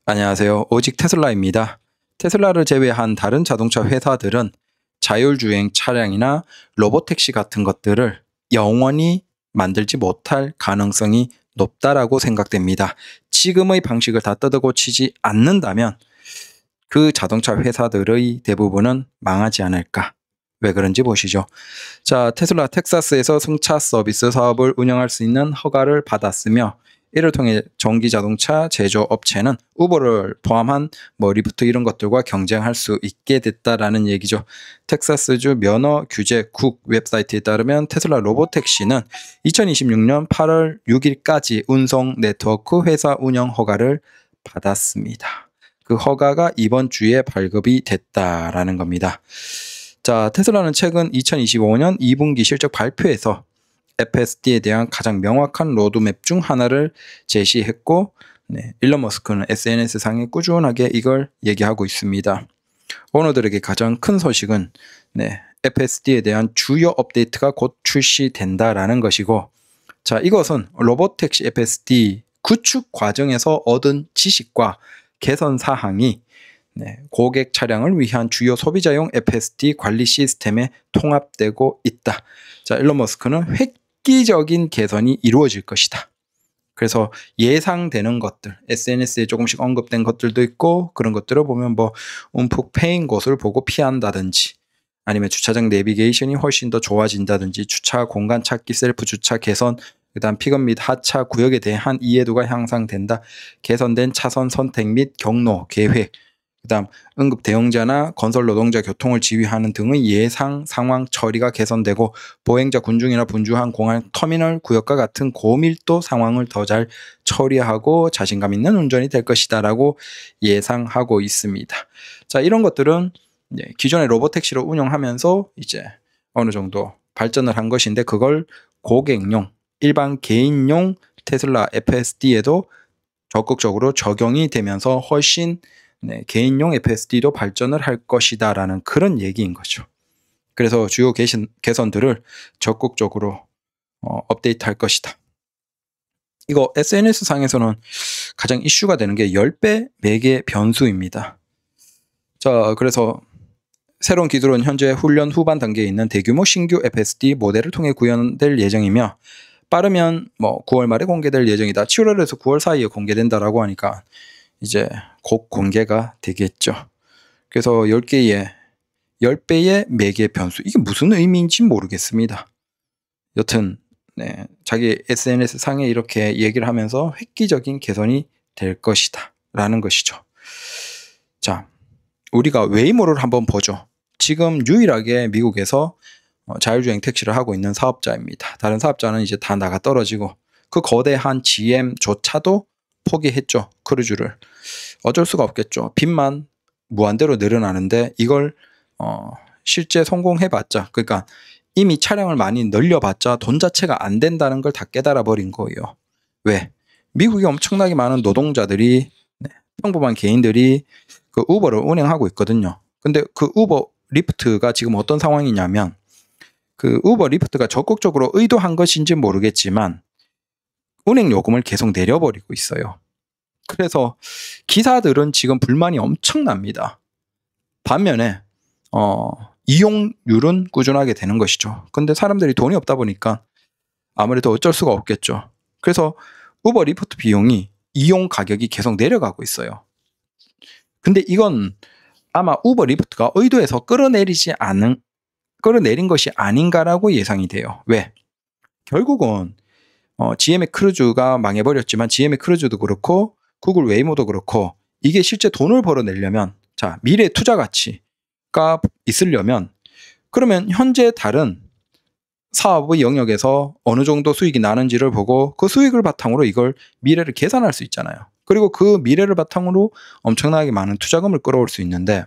안녕하세요. 오직 테슬라입니다. 테슬라를 제외한 다른 자동차 회사들은 자율주행 차량이나 로보택시 같은 것들을 영원히 만들지 못할 가능성이 높다라고 생각됩니다. 지금의 방식을 다 뜯어고치지 않는다면 그 자동차 회사들의 대부분은 망하지 않을까. 왜 그런지 보시죠. 자, 테슬라 텍사스에서 승차 서비스 사업을 운영할 수 있는 허가를 받았으며 이를 통해 전기 자동차 제조업체는 우버를 포함한 리프트 이런 것들과 경쟁할 수 있게 됐다라는 얘기죠. 텍사스주 면허 규제국 웹사이트에 따르면 테슬라 로보택시는 2026년 8월 6일까지 운송 네트워크 회사 운영 허가를 받았습니다. 그 허가가 이번 주에 발급이 됐다라는 겁니다. 자, 테슬라는 최근 2025년 2분기 실적 발표에서 FSD에 대한 가장 명확한 로드맵 중 하나를 제시했고, 일론 머스크는 SNS상에 꾸준하게 이걸 얘기하고 있습니다. 오너들에게 가장 큰 소식은 FSD에 대한 주요 업데이트가 곧 출시된다라는 것이고, 자, 이것은 로보택시 FSD 구축 과정에서 얻은 지식과 개선 사항이 고객 차량을 위한 주요 소비자용 FSD 관리 시스템에 통합되고 있다. 자, 일론 머스크는 획기적인 개선이 이루어질 것이다. 그래서 예상되는 것들, SNS에 조금씩 언급된 것들도 있고, 그런 것들을 보면 움푹 패인 곳을 보고 피한다든지, 아니면 주차장 내비게이션이 훨씬 더 좋아진다든지, 주차 공간 찾기 셀프 주차 개선, 그 다음 픽업 및 하차 구역에 대한 이해도가 향상된다. 개선된 차선 선택 및 경로 계획, 그 다음 응급 대응자나 건설 노동자 교통을 지휘하는 등의 예상 상황 처리가 개선되고, 보행자 군중이나 분주한 공항 터미널 구역과 같은 고밀도 상황을 더 잘 처리하고 자신감 있는 운전이 될 것이다 라고 예상하고 있습니다. 자, 이런 것들은 기존의 로보택시를 운영하면서 이제 어느 정도 발전을 한 것인데, 그걸 고객용, 일반 개인용 테슬라 FSD에도 적극적으로 적용이 되면서 훨씬 개인용 FSD도 발전을 할 것이다 라는 그런 얘기인 거죠. 그래서 주요 개선들을 적극적으로 업데이트할 것이다. 이거 SNS 상에서는 가장 이슈가 되는 게 10배 매개 변수입니다. 자, 그래서 새로운 기술은 현재 훈련 후반 단계에 있는 대규모 신규 FSD 모델을 통해 구현될 예정이며, 빠르면 9월 말에 공개될 예정이다. 7월에서 9월 사이에 공개된다라고 하니까 이제 곧 공개가 되겠죠. 그래서 10배의 매개 변수, 이게 무슨 의미인지 모르겠습니다. 여튼 자기 SNS 상에 이렇게 얘기를 하면서 획기적인 개선이 될 것이다 라는 것이죠. 자, 우리가 웨이모를 한번 보죠. 지금 유일하게 미국에서 자율주행 택시를 하고 있는 사업자입니다. 다른 사업자는 이제 다 나가 떨어지고, 그 거대한 GM조차도 포기했죠. 크루즈를. 어쩔 수가 없겠죠. 빚만 무한대로 늘어나는데 이걸 실제 성공해봤자, 그러니까 이미 차량을 많이 늘려봤자 돈 자체가 안 된다는 걸 다 깨달아 버린 거예요. 왜? 미국에 엄청나게 많은 노동자들이, 평범한 개인들이 그 우버를 운행하고 있거든요. 근데 그 우버 리프트가 지금 어떤 상황이냐면, 그 우버 리프트가 적극적으로 의도한 것인지 모르겠지만 운행 요금을 계속 내려버리고 있어요. 그래서 기사들은 지금 불만이 엄청납니다. 반면에 이용률은 꾸준하게 되는 것이죠. 근데 사람들이 돈이 없다 보니까 아무래도 어쩔 수가 없겠죠. 그래서 우버 리프트 비용이, 이용 가격이 계속 내려가고 있어요. 근데 이건 아마 우버 리프트가 의도해서 끌어내린 것이 아닌가라고 예상이 돼요. 왜? 결국은 GM의 크루즈가 망해버렸지만 GM의 크루즈도 그렇고 구글 웨이모도 그렇고, 이게 실제 돈을 벌어내려면, 자, 미래 투자 가치가 있으려면, 그러면 현재 다른 사업의 영역에서 어느 정도 수익이 나는지를 보고 그 수익을 바탕으로 이걸 미래를 계산할 수 있잖아요. 그리고 그 미래를 바탕으로 엄청나게 많은 투자금을 끌어올 수 있는데,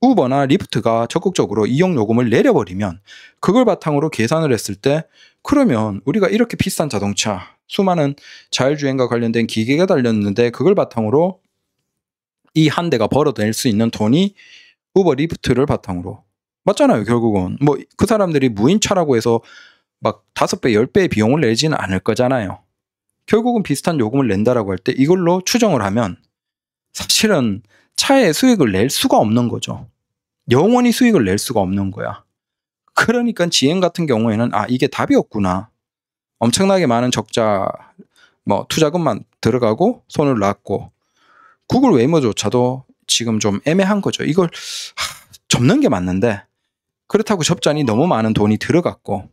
우버나 리프트가 적극적으로 이용 요금을 내려버리면 그걸 바탕으로 계산을 했을 때, 그러면 우리가 이렇게 비싼 자동차, 수많은 자율주행과 관련된 기계가 달렸는데 그걸 바탕으로 이 한 대가 벌어낼 수 있는 돈이 우버 리프트를 바탕으로 맞잖아요. 결국은 그 사람들이 무인차라고 해서 막 5배, 10배의 비용을 내지는 않을 거잖아요. 결국은 비슷한 요금을 낸다라고 할 때 이걸로 추정을 하면 사실은 차에 수익을 낼 수가 없는 거죠. 영원히 수익을 낼 수가 없는 거야. 그러니까 GM 같은 경우에는 이게 답이 없구나. 엄청나게 많은 적자 투자금만 들어가고 손을 놨고 구글 웨이모조차도 지금 좀 애매한 거죠. 이걸 접는 게 맞는데 그렇다고 접자니 너무 많은 돈이 들어갔고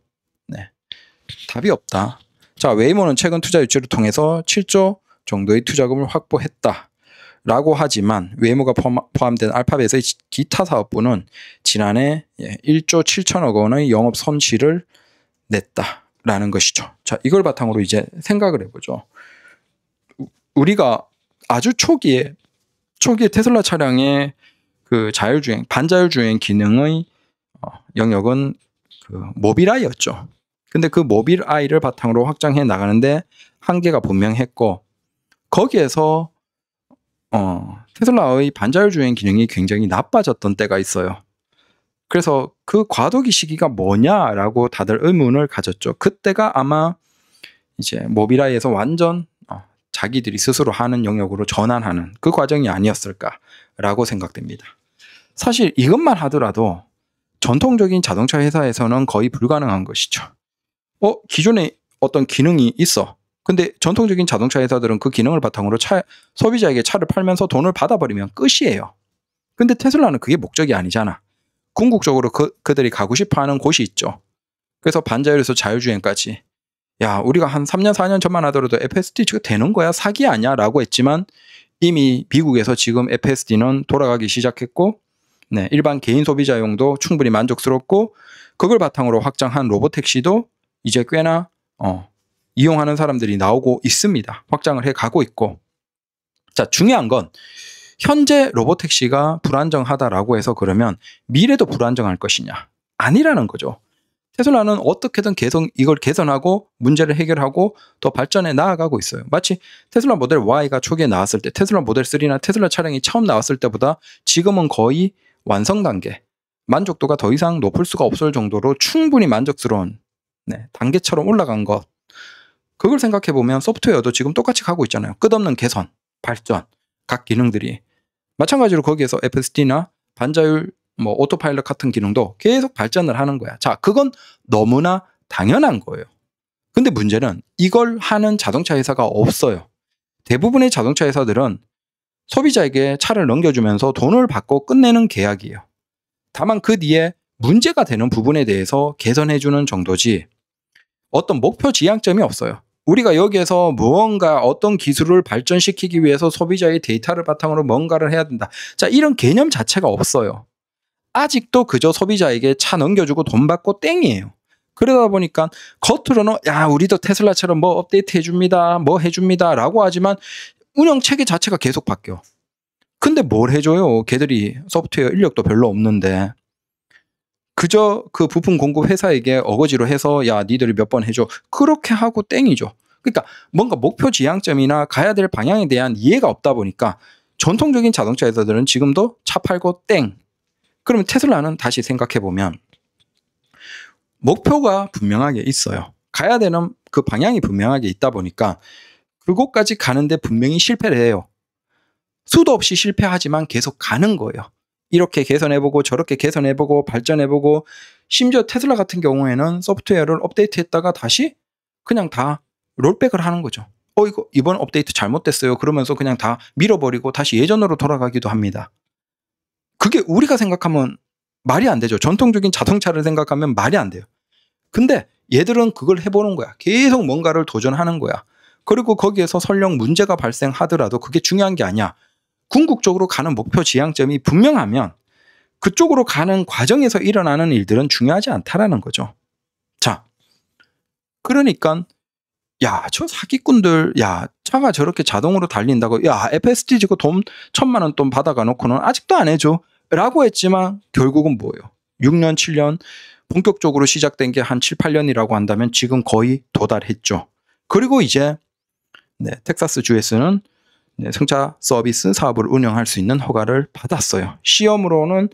답이 없다. 자, 웨이모는 최근 투자 유치를 통해서 7조 정도의 투자금을 확보했다. 라고 하지만 웨이모가 포함된 알파벳의 기타 사업부는 지난해 1조 7천억 원의 영업 손실을 냈다라는 것이죠. 자, 이걸 바탕으로 이제 생각을 해보죠. 우리가 아주 초기에 테슬라 차량의 그 자율주행, 반자율주행 기능의 영역은 그 모빌아이였죠. 근데 그 모빌아이를 바탕으로 확장해 나가는데 한계가 분명했고 거기에서 테슬라의 반자율주행 기능이 굉장히 나빠졌던 때가 있어요. 그래서 그 과도기 시기가 뭐냐라고 다들 의문을 가졌죠. 그때가 아마 이제 모빌아이에서 완전 자기들이 스스로 하는 영역으로 전환하는 그 과정이 아니었을까라고 생각됩니다. 사실 이것만 하더라도 전통적인 자동차 회사에서는 거의 불가능한 것이죠. 기존에 어떤 기능이 있어. 근데 전통적인 자동차 회사들은 그 기능을 바탕으로 소비자에게 차를 팔면서 돈을 받아버리면 끝이에요. 근데 테슬라는 그게 목적이 아니잖아. 궁극적으로 그들이 가고 싶어하는 곳이 있죠. 그래서 반자율에서 자율주행까지. 야, 우리가 한 3년 4년 전만 하더라도 FSD가 되는 거야? 사기 아니야? 라고 했지만 이미 미국에서 지금 FSD는 돌아가기 시작했고 일반 개인 소비자용도 충분히 만족스럽고 그걸 바탕으로 확장한 로보택시도 이제 꽤나 이용하는 사람들이 나오고 있습니다. 확장을 해가고 있고. 자, 중요한 건 현재 로보택시가 불안정하다라고 해서 그러면 미래도 불안정할 것이냐? 아니라는 거죠. 테슬라는 어떻게든 계속 이걸 개선하고 문제를 해결하고 더 발전해 나아가고 있어요. 마치 테슬라 모델 Y가 초기에 나왔을 때 테슬라 모델 3나 테슬라 차량이 처음 나왔을 때보다 지금은 거의 완성 단계, 만족도가 더 이상 높을 수가 없을 정도로 충분히 만족스러운 단계처럼 올라간 것. 그걸 생각해 보면 소프트웨어도 지금 똑같이 가고 있잖아요. 끝없는 개선, 발전, 각 기능들이. 마찬가지로 거기에서 FSD나 반자율 오토파일럿 같은 기능도 계속 발전을 하는 거야. 자, 그건 너무나 당연한 거예요. 근데 문제는 이걸 하는 자동차 회사가 없어요. 대부분의 자동차 회사들은 소비자에게 차를 넘겨주면서 돈을 받고 끝내는 계약이에요. 다만 그 뒤에 문제가 되는 부분에 대해서 개선해주는 정도지 어떤 목표 지향점이 없어요. 우리가 여기에서 무언가 어떤 기술을 발전시키기 위해서 소비자의 데이터를 바탕으로 뭔가를 해야 된다. 자, 이런 개념 자체가 없어요. 아직도 그저 소비자에게 차 넘겨주고 돈 받고 땡이에요. 그러다 보니까 겉으로는 야, 우리도 테슬라처럼 뭐 업데이트 해줍니다. 뭐 해줍니다. 라고 하지만 운영 체계 자체가 계속 바뀌어. 근데 뭘 해줘요? 걔들이 소프트웨어 인력도 별로 없는데. 그저 그 부품 공급 회사에게 어거지로 해서 야, 니들이 몇 번 해줘. 그렇게 하고 땡이죠. 그러니까 뭔가 목표 지향점이나 가야 될 방향에 대한 이해가 없다 보니까 전통적인 자동차 회사들은 지금도 차 팔고 땡. 그러면 테슬라는 다시 생각해보면 목표가 분명하게 있어요. 가야 되는 그 방향이 분명하게 있다 보니까 그곳까지 가는데 분명히 실패를 해요. 수도 없이 실패하지만 계속 가는 거예요. 이렇게 개선해보고 저렇게 개선해보고 발전해보고 심지어 테슬라 같은 경우에는 소프트웨어를 업데이트했다가 다시 그냥 다 롤백을 하는 거죠. 이번 업데이트 잘못됐어요. 그러면서 그냥 다 밀어버리고 다시 예전으로 돌아가기도 합니다. 그게 우리가 생각하면 말이 안 되죠. 전통적인 자동차를 생각하면 말이 안 돼요. 근데 얘들은 그걸 해보는 거야. 계속 뭔가를 도전하는 거야. 그리고 거기에서 설령 문제가 발생하더라도 그게 중요한 게 아니야. 궁극적으로 가는 목표 지향점이 분명하면 그쪽으로 가는 과정에서 일어나는 일들은 중요하지 않다라는 거죠. 자, 그러니까 야, 저 사기꾼들, 야, 차가 저렇게 자동으로 달린다고, 야, FSD 지고 돈 1,000만 원 돈 받아가 놓고는 아직도 안 해줘. 라고 했지만 결국은 뭐예요? 6년, 7년 본격적으로 시작된 게 한 7, 8년이라고 한다면 지금 거의 도달했죠. 그리고 이제 텍사스 주에서는 승차 서비스 사업을 운영할 수 있는 허가를 받았어요. 시험으로는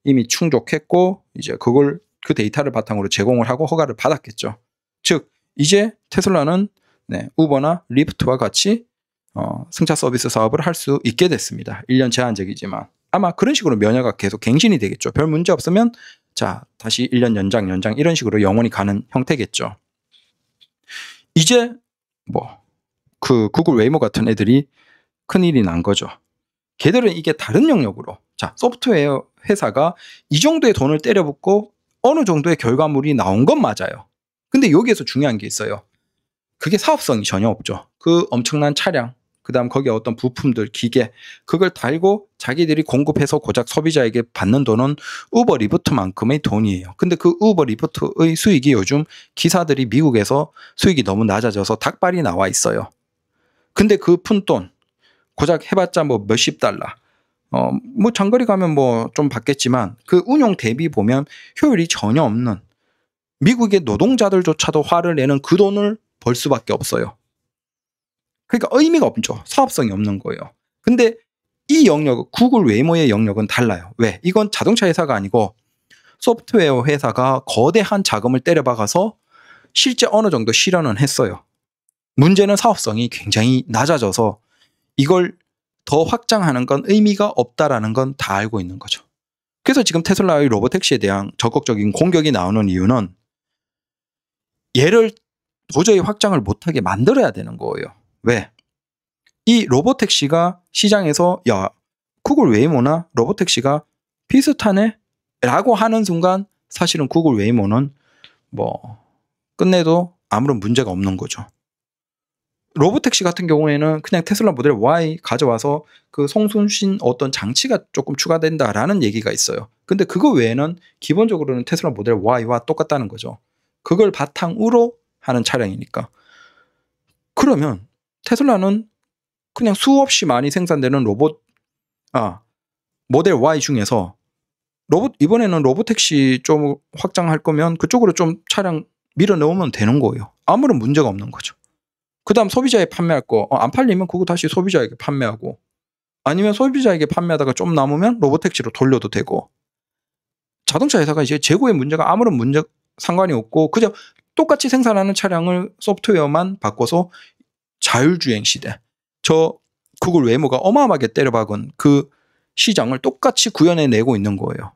이미 충족했고 이제 그 데이터를 바탕으로 제공을 하고 허가를 받았겠죠. 즉 이제 테슬라는 네, 우버나 리프트와 같이 승차 서비스 사업을 할 수 있게 됐습니다. 1년 제한적이지만 아마 그런 식으로 면허가 계속 갱신이 되겠죠. 별 문제 없으면 자 다시 1년 연장 이런 식으로 영원히 가는 형태겠죠. 이제 뭐 그 구글 웨이모 같은 애들이 큰일이 난 거죠. 걔들은 이게 다른 영역으로 자 소프트웨어 회사가 이 정도의 돈을 때려붓고 어느 정도의 결과물이 나온 건 맞아요. 근데 여기에서 중요한 게 있어요. 그게 사업성이 전혀 없죠. 그 엄청난 차량, 그 다음 거기에 어떤 부품들, 기계, 그걸 달고 자기들이 공급해서 고작 소비자에게 받는 돈은 우버 리프트만큼의 돈이에요. 근데 그 우버 리프트의 수익이 요즘 기사들이 미국에서 수익이 너무 낮아져서 닭발이 나와 있어요. 근데 그 푼돈, 고작 해봤자 뭐 몇십 달러, 뭐 장거리 가면 뭐 좀 받겠지만 그 운용 대비 보면 효율이 전혀 없는 미국의 노동자들조차도 화를 내는 그 돈을 벌 수밖에 없어요. 그러니까 의미가 없죠. 사업성이 없는 거예요. 근데 이 영역, 구글 웨이모의 영역은 달라요. 왜? 이건 자동차 회사가 아니고 소프트웨어 회사가 거대한 자금을 때려박아서 실제 어느 정도 실현은 했어요. 문제는 사업성이 굉장히 낮아져서 이걸 더 확장하는 건 의미가 없다라는 건 다 알고 있는 거죠. 그래서 지금 테슬라의 로보택시에 대한 적극적인 공격이 나오는 이유는 얘를 도저히 확장을 못하게 만들어야 되는 거예요. 왜? 이 로보택시가 시장에서 야 구글 웨이모나 로보택시가 비슷하네? 라고 하는 순간 사실은 구글 웨이모는 뭐 끝내도 아무런 문제가 없는 거죠. 로보택시 같은 경우에는 그냥 테슬라 모델 Y 가져와서 그 송순신 어떤 장치가 조금 추가된다라는 얘기가 있어요. 근데 그거 외에는 기본적으로는 테슬라 모델 Y와 똑같다는 거죠. 그걸 바탕으로 하는 차량이니까. 그러면 테슬라는 그냥 수없이 많이 생산되는 모델 Y 중에서 이번에는 로보택시 좀 확장할 거면 그쪽으로 좀 차량 밀어 넣으면 되는 거예요. 아무런 문제가 없는 거죠. 그 다음 소비자에 판매할 거 안 팔리면 그거 다시 소비자에게 판매하고 아니면 소비자에게 판매하다가 좀 남으면 로보택시로 돌려도 되고 자동차 회사가 이제 재고의 문제가 아무런 상관이 없고 그저 똑같이 생산하는 차량을 소프트웨어만 바꿔서 자율주행 시대 저 구글 웨이모가 어마어마하게 때려박은 그 시장을 똑같이 구현해내고 있는 거예요.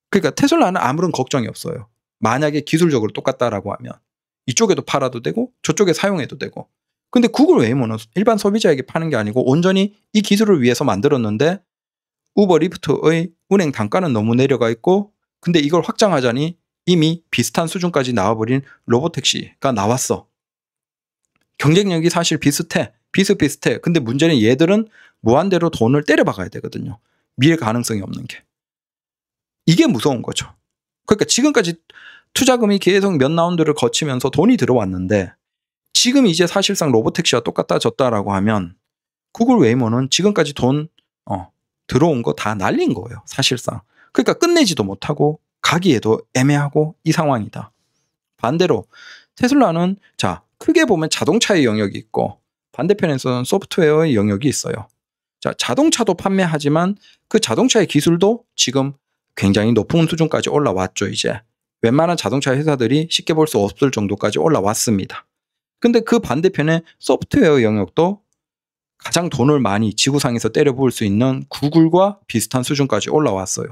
그러니까 테슬라는 아무런 걱정이 없어요. 만약에 기술적으로 똑같다라고 하면 이쪽에도 팔아도 되고 저쪽에 사용해도 되고 근데 구글 웨이모는 일반 소비자에게 파는 게 아니고 온전히 이 기술을 위해서 만들었는데 우버 리프트의 운행 단가는 너무 내려가 있고 근데 이걸 확장하자니 이미 비슷한 수준까지 나와버린 로보택시가 나왔어. 경쟁력이 사실 비슷해. 근데 문제는 얘들은 무한대로 돈을 때려박아야 되거든요. 밀 가능성이 없는 게. 이게 무서운 거죠. 그러니까 지금까지 투자금이 계속 몇 라운드를 거치면서 돈이 들어왔는데 지금 이제 사실상 로보택시와 똑같아졌다라고 하면 구글 웨이모는 지금까지 돈 들어온 거 다 날린 거예요. 사실상. 그러니까 끝내지도 못하고 가기에도 애매하고 이 상황이다. 반대로 테슬라는 자 크게 보면 자동차의 영역이 있고 반대편에서는 소프트웨어의 영역이 있어요. 자 자동차도 판매하지만 그 자동차의 기술도 지금 굉장히 높은 수준까지 올라왔죠. 이제. 웬만한 자동차 회사들이 쉽게 볼 수 없을 정도까지 올라왔습니다. 근데 그 반대편에 소프트웨어 영역도 가장 돈을 많이 지구상에서 때려부을 수 있는 구글과 비슷한 수준까지 올라왔어요.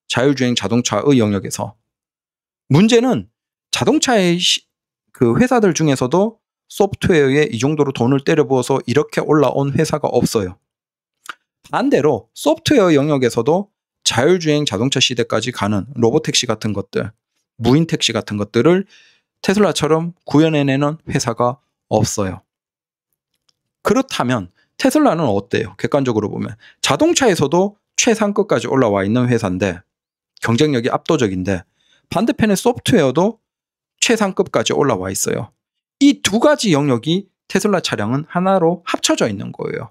자율주행 자동차의 영역에서. 문제는 자동차의 그 회사들 중에서도 소프트웨어에 이 정도로 돈을 때려부어서 이렇게 올라온 회사가 없어요. 반대로 소프트웨어 영역에서도 자율주행 자동차 시대까지 가는 로보택시 같은 것들, 무인택시 같은 것들을 테슬라처럼 구현해내는 회사가 없어요. 그렇다면 테슬라는 어때요? 객관적으로 보면 자동차에서도 최상급까지 올라와 있는 회사인데 경쟁력이 압도적인데 반대편의 소프트웨어도 최상급까지 올라와 있어요. 이 두 가지 영역이 테슬라 차량은 하나로 합쳐져 있는 거예요.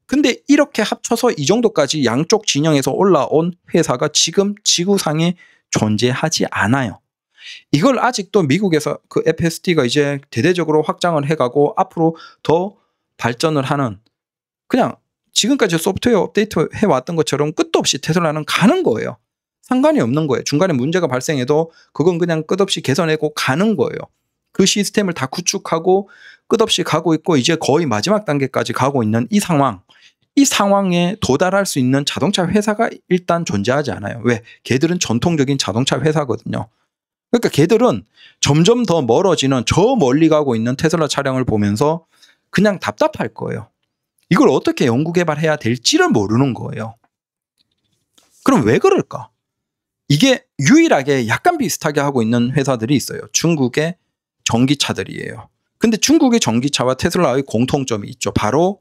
근데 이렇게 합쳐서 이 정도까지 양쪽 진영에서 올라온 회사가 지금 지구상에 존재하지 않아요. 이걸 아직도 미국에서 그 FSD가 이제 대대적으로 확장을 해가고 앞으로 더 발전을 하는 그냥 지금까지 소프트웨어 업데이트 해왔던 것처럼 끝도 없이 테슬라는 가는 거예요. 상관이 없는 거예요. 중간에 문제가 발생해도 그건 그냥 끝없이 개선하고 가는 거예요. 그 시스템을 다 구축하고 끝없이 가고 있고 이제 거의 마지막 단계까지 가고 있는 이 상황에 도달할 수 있는 자동차 회사가 일단 존재하지 않아요. 왜? 걔들은 전통적인 자동차 회사거든요. 그러니까 걔들은 점점 더 멀어지는 저 멀리 가고 있는 테슬라 차량을 보면서 그냥 답답할 거예요. 이걸 어떻게 연구개발해야 될지를 모르는 거예요. 그럼 왜 그럴까? 이게 유일하게 약간 비슷하게 하고 있는 회사들이 있어요. 중국의 전기차들이에요. 근데 중국의 전기차와 테슬라의 공통점이 있죠. 바로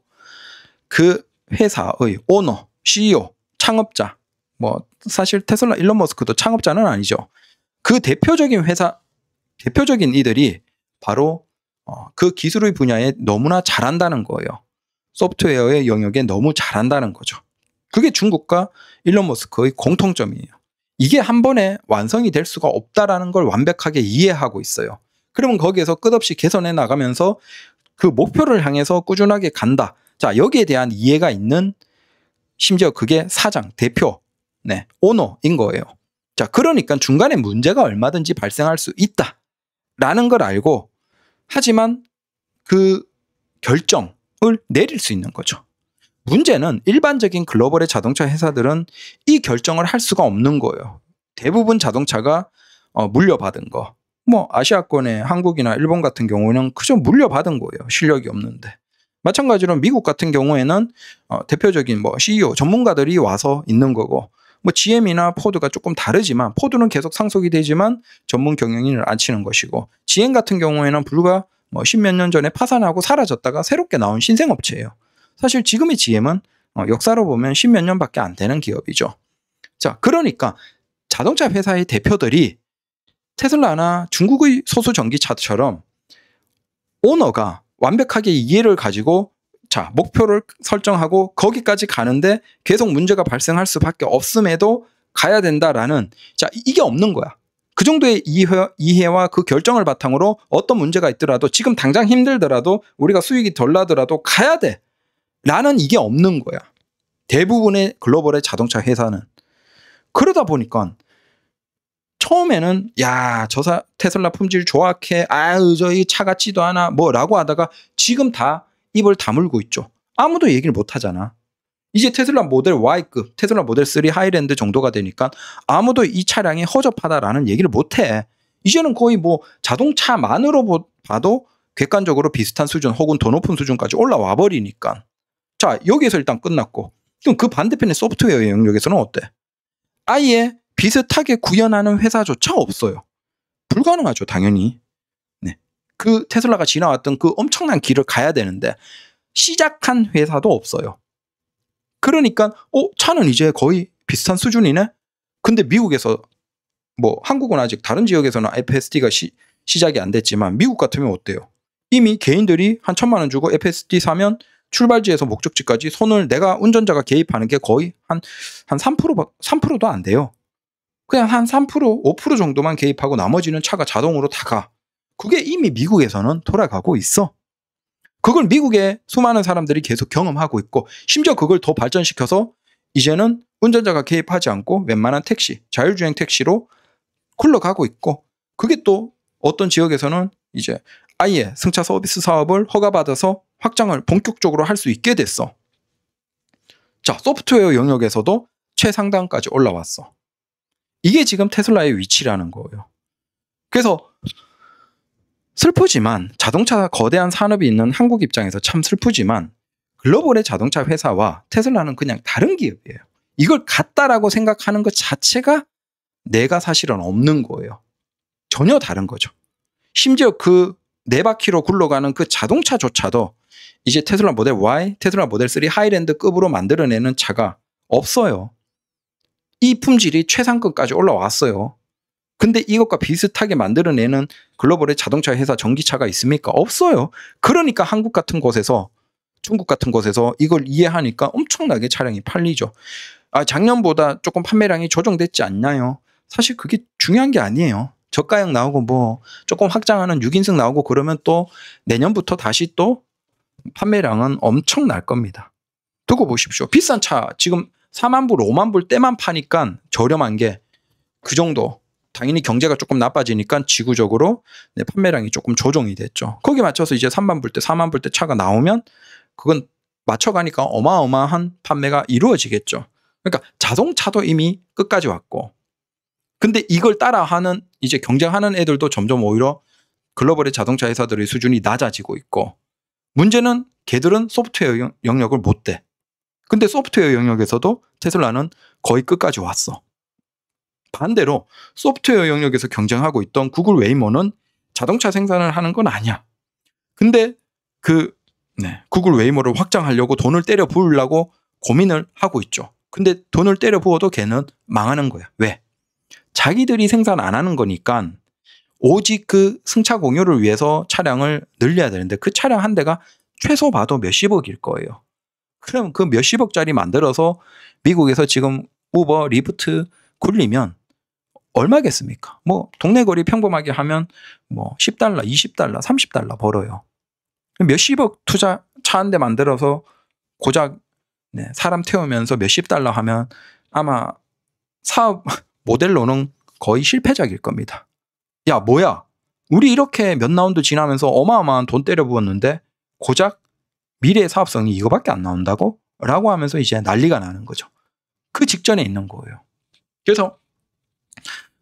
그 회사의 오너, CEO, 창업자, 뭐 사실 테슬라 일론 머스크도 창업자는 아니죠. 그 대표적인 이들이 바로 그 기술의 분야에 너무나 잘한다는 거예요. 소프트웨어의 영역에 너무 잘한다는 거죠. 그게 중국과 일론 머스크의 공통점이에요. 이게 한 번에 완성이 될 수가 없다라는 걸 완벽하게 이해하고 있어요. 그러면 거기에서 끝없이 개선해 나가면서 그 목표를 향해서 꾸준하게 간다. 자, 여기에 대한 이해가 있는 심지어 그게 사장, 대표, 오너인 거예요. 자, 그러니까 중간에 문제가 얼마든지 발생할 수 있다라는 걸 알고 하지만 그 결정을 내릴 수 있는 거죠. 문제는 일반적인 글로벌의 자동차 회사들은 이 결정을 할 수가 없는 거예요. 대부분 자동차가 물려받은 거. 뭐 아시아권의 한국이나 일본 같은 경우는 그저 물려받은 거예요. 실력이 없는데. 마찬가지로 미국 같은 경우에는 대표적인 뭐 CEO 전문가들이 와서 있는 거고 뭐 GM이나 포드가 조금 다르지만 포드는 계속 상속이 되지만 전문 경영인을 앉히는 것이고 GM 같은 경우에는 불과 뭐 10몇 년 전에 파산하고 사라졌다가 새롭게 나온 신생업체예요. 사실 지금의 GM은 역사로 보면 10몇 년밖에 안 되는 기업이죠. 자, 그러니까 자동차 회사의 대표들이 테슬라나 중국의 소수 전기차처럼 오너가 완벽하게 이해를 가지고 자, 목표를 설정하고 거기까지 가는데 계속 문제가 발생할 수밖에 없음에도 가야 된다라는 자, 이게 없는 거야. 그 정도의 이해와 그 결정을 바탕으로 어떤 문제가 있더라도 지금 당장 힘들더라도 우리가 수익이 덜 나더라도 가야 돼. 라는 이게 없는 거야. 대부분의 글로벌의 자동차 회사는. 그러다 보니까 처음에는 야, 테슬라 품질 조악해. 아유, 저희 차 같지도 않아. 뭐라고 하다가 지금 다 입을 다물고 있죠. 아무도 얘기를 못 하잖아. 이제 테슬라 모델 Y급, 테슬라 모델 3 하이랜드 정도가 되니까 아무도 이 차량이 허접하다라는 얘기를 못 해. 이제는 거의 뭐 자동차만으로 봐도 객관적으로 비슷한 수준 혹은 더 높은 수준까지 올라와 버리니까. 자, 여기에서 일단 끝났고. 그럼 그 반대편의 소프트웨어 영역에서는 어때? 아예 비슷하게 구현하는 회사조차 없어요. 불가능하죠, 당연히. 네. 그 테슬라가 지나왔던 그 엄청난 길을 가야 되는데 시작한 회사도 없어요. 그러니까 차는 이제 거의 비슷한 수준이네. 근데 미국에서 뭐 한국은 아직 다른 지역에서는 FSD가 시작이 안 됐지만 미국 같으면 어때요? 이미 개인들이 한 1,000만 원 주고 FSD 사면 출발지에서 목적지까지 손을 내가 운전자가 개입하는 게 거의 한 3%도 안 돼요. 그냥 한 3%, 5% 정도만 개입하고 나머지는 차가 자동으로 다 가. 그게 이미 미국에서는 돌아가고 있어. 그걸 미국의 수많은 사람들이 계속 경험하고 있고 심지어 그걸 더 발전시켜서 이제는 운전자가 개입하지 않고 웬만한 택시, 자율주행 택시로 굴러가고 있고 그게 또 어떤 지역에서는 이제 아예 승차 서비스 사업을 허가받아서 확장을 본격적으로 할 수 있게 됐어. 자, 소프트웨어 영역에서도 최상단까지 올라왔어. 이게 지금 테슬라의 위치라는 거예요. 그래서 슬프지만 자동차 거대한 산업이 있는 한국 입장에서 참 슬프지만 글로벌의 자동차 회사와 테슬라는 그냥 다른 기업이에요. 이걸 같다라고 생각하는 것 자체가 내가 사실은 없는 거예요. 전혀 다른 거죠. 심지어 그 4바퀴로 굴러가는 그 자동차조차도 이제 테슬라 모델 Y, 테슬라 모델 3 하이랜드급으로 만들어내는 차가 없어요. 이 품질이 최상급까지 올라왔어요. 근데 이것과 비슷하게 만들어내는 글로벌의 자동차 회사 전기차가 있습니까? 없어요. 그러니까 한국 같은 곳에서 중국 같은 곳에서 이걸 이해하니까 엄청나게 차량이 팔리죠. 작년보다 조금 판매량이 조정됐지 않나요? 사실 그게 중요한 게 아니에요. 저가형 나오고 뭐 조금 확장하는 6인승 나오고 그러면 또 내년부터 다시 또 판매량은 엄청 날 겁니다. 두고 보십시오. 비싼 차 지금 4만 불, 5만 불 때만 파니까 저렴한 게 그 정도 당연히 경제가 조금 나빠지니까 지구적으로 판매량이 조금 조정이 됐죠. 거기에 맞춰서 이제 3만 불대, 4만 불대 차가 나오면 그건 맞춰가니까 어마어마한 판매가 이루어지겠죠. 그러니까 자동차도 이미 끝까지 왔고, 근데 이걸 따라하는 이제 경쟁하는 애들도 점점 오히려 글로벌의 자동차 회사들의 수준이 낮아지고 있고, 문제는 걔들은 소프트웨어 영역을 못 대. 근데 소프트웨어 영역에서도 테슬라는 거의 끝까지 왔어. 반대로 소프트웨어 영역에서 경쟁하고 있던 구글 웨이모는 자동차 생산을 하는 건 아니야. 근데 구글 웨이모를 확장하려고 돈을 때려 부으려고 고민을 하고 있죠. 근데 돈을 때려 부어도 걔는 망하는 거야. 왜? 자기들이 생산 안 하는 거니까 오직 그 승차 공유를 위해서 차량을 늘려야 되는데 그 차량 한 대가 최소 봐도 몇십억일 거예요. 그럼 그 몇십억짜리 만들어서 미국에서 지금 우버, 리프트 굴리면 얼마겠습니까? 뭐 동네 거리 평범하게 하면 뭐 $10, $20, $30 벌어요. 몇십억 투자 차 한 대 만들어서 고작 사람 태우면서 몇십 달러 하면 아마 사업 모델로는 거의 실패작일 겁니다. 야, 뭐야? 우리 이렇게 몇 라운드 지나면서 어마어마한 돈 때려 부었는데 고작 미래의 사업성이 이거밖에 안 나온다고? 라고 하면서 이제 난리가 나는 거죠. 그 직전에 있는 거예요. 그래서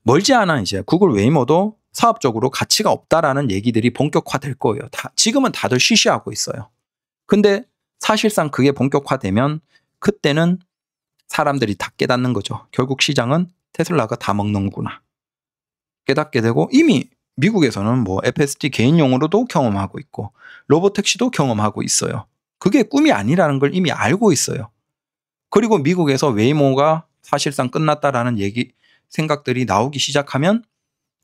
멀지 않아 이제 구글 웨이모도 사업적으로 가치가 없다라는 얘기들이 본격화될 거예요. 지금은 다들 쉬쉬하고 있어요. 근데 사실상 그게 본격화되면 그때는 사람들이 다 깨닫는 거죠. 결국 시장은 테슬라가 다 먹는구나. 깨닫게 되고, 이미 미국에서는 뭐 FSD 개인용으로도 경험하고 있고 로보택시도 경험하고 있어요. 그게 꿈이 아니라는 걸 이미 알고 있어요. 그리고 미국에서 웨이모가 사실상 끝났다라는 생각들이 나오기 시작하면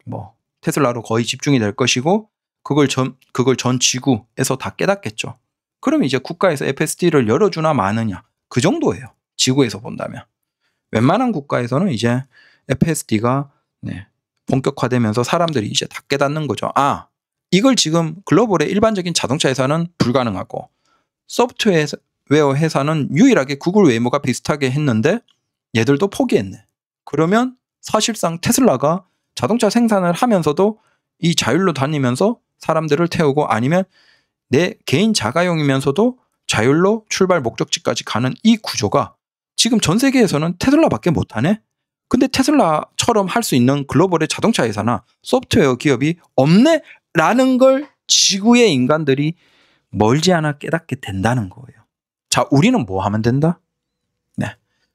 뭐 테슬라로 거의 집중이 될 것이고, 그걸 전 지구에서 다 깨닫겠죠. 그럼 이제 국가에서 FSD를 열어주나 마느냐, 그 정도예요. 지구에서 본다면. 웬만한 국가에서는 이제 FSD가 본격화되면서 사람들이 이제 다 깨닫는 거죠. 아, 이걸 지금 글로벌의 일반적인 자동차 회사는 불가능하고 소프트웨어 회사는 유일하게 구글 웨이모가 비슷하게 했는데 얘들도 포기했네. 그러면 사실상 테슬라가 자동차 생산을 하면서도 이 자율로 다니면서 사람들을 태우고, 아니면 내 개인 자가용이면서도 자율로 출발 목적지까지 가는 이 구조가 지금 전 세계에서는 테슬라밖에 못하네? 근데 테슬라처럼 할 수 있는 글로벌의 자동차 회사나 소프트웨어 기업이 없네? 라는 걸 지구의 인간들이 멀지 않아 깨닫게 된다는 거예요. 자, 우리는 뭐 하면 된다?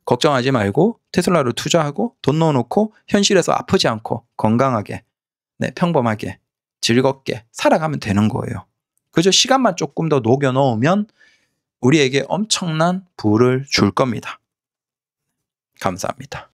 걱정하지 말고 테슬라로 투자하고 돈 넣어놓고 현실에서 아프지 않고 건강하게, 평범하게, 즐겁게 살아가면 되는 거예요. 그저 시간만 조금 더 녹여 넣으면 우리에게 엄청난 부를 줄 겁니다. 감사합니다.